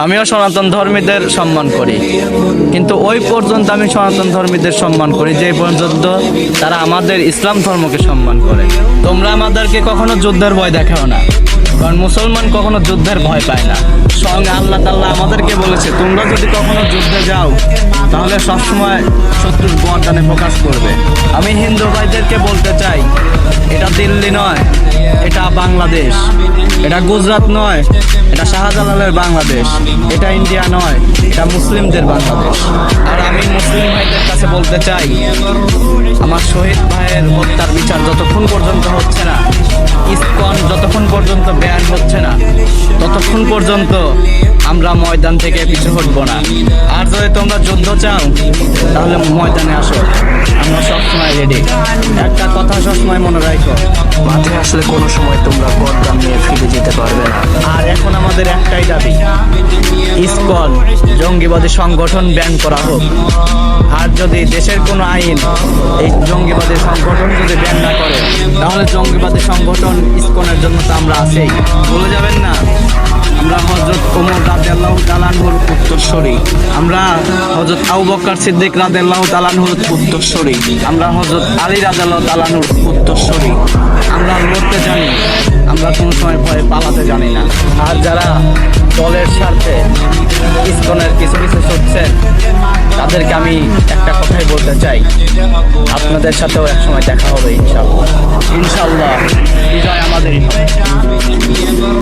আমিও সনাতন ধর্মীদের সম্মান করি, কিন্তু ওই পর্যন্ত আমি সনাতন ধর্মীদের সম্মান করি যে পর্যন্ত তারা আমাদের ইসলাম ধর্মকে সম্মান করে। তোমরা আমাদেরকে কখনো যুদ্ধের ভয় দেখাও না, কারণ মুসলমান কখনো যুদ্ধের ভয় পায় না। স্বয়ং আল্লাহ তাআলা আমাদেরকে বলেছে, তোমরা যদি কখনো যুদ্ধে যাও তাহলে সবসময় শত্রুর গর্দানে ফোকাস করবে। আমি হিন্দু ভাইদেরকে বলতে চাই, এটা দিল্লি নয়, এটা বাংলাদেশ। এটা গুজরাট নয়, এটা শাহজালালের বাংলাদেশ। এটা ইন্ডিয়া নয়, এটা মুসলিমদের বাংলাদেশ। আর আমি মুসলিম ভাইদের কাছে বলতে চাই, আমার শহীদ ভাইয়ের হত্যার বিচার যতক্ষণ পর্যন্ত হচ্ছে না, ইসকন যতক্ষণ পর্যন্ত ব্যান হচ্ছে না, ততক্ষণ পর্যন্ত আমরা ময়দান থেকে পিছু হটবো না। আর যদি তোমরা যুদ্ধ চাও তাহলে ময়দানে আসো, আমরা সবসময় রেডি। একটা কথা সবসময় মনে রাখো, মাঠে আসলে কোনো সময় তোমরা গর্দান নিয়ে ফিরে যেতে পারবে না। আর এখন আমাদের একটাই দাবি, ইসকন জঙ্গিবাদী সংগঠন ব্যান করা হোক। আর যদি দেশের কোনো আইন এই জঙ্গিবাদী সংগঠন যদি ব্যান না করে, তাহলে জঙ্গিবাদী সংগঠন ইসকনের জন্য তো আমরা আছেই। ভুলে যাবেন না, আমরা হযরত ওমর রাদিয়াল্লাহু তাআলা আনহুর উত্তরসূরি, আমরা হযরত আবু বকর সিদ্দিক রাদিয়াল্লাহু তাআলা আনহুর উত্তরসূরি, আমরা হযরত আলী রাদিয়াল্লাহু তাআলা আনহুর উত্তরসূরি। আমরা লড়তে জানি, আমরা কোনো সময় ভয়ে পালাতে জানি না। আর যারা দলের স্বার্থে ইসকনের কিছু কিছু করছেন, তাদেরকে আমি একটা কথাই বলতে চাই, আপনাদের সাথেও একসময় দেখা হবে ইনশাআল্লাহ। ইনশাআল্লাহ বিজয় আমাদেরই হবে।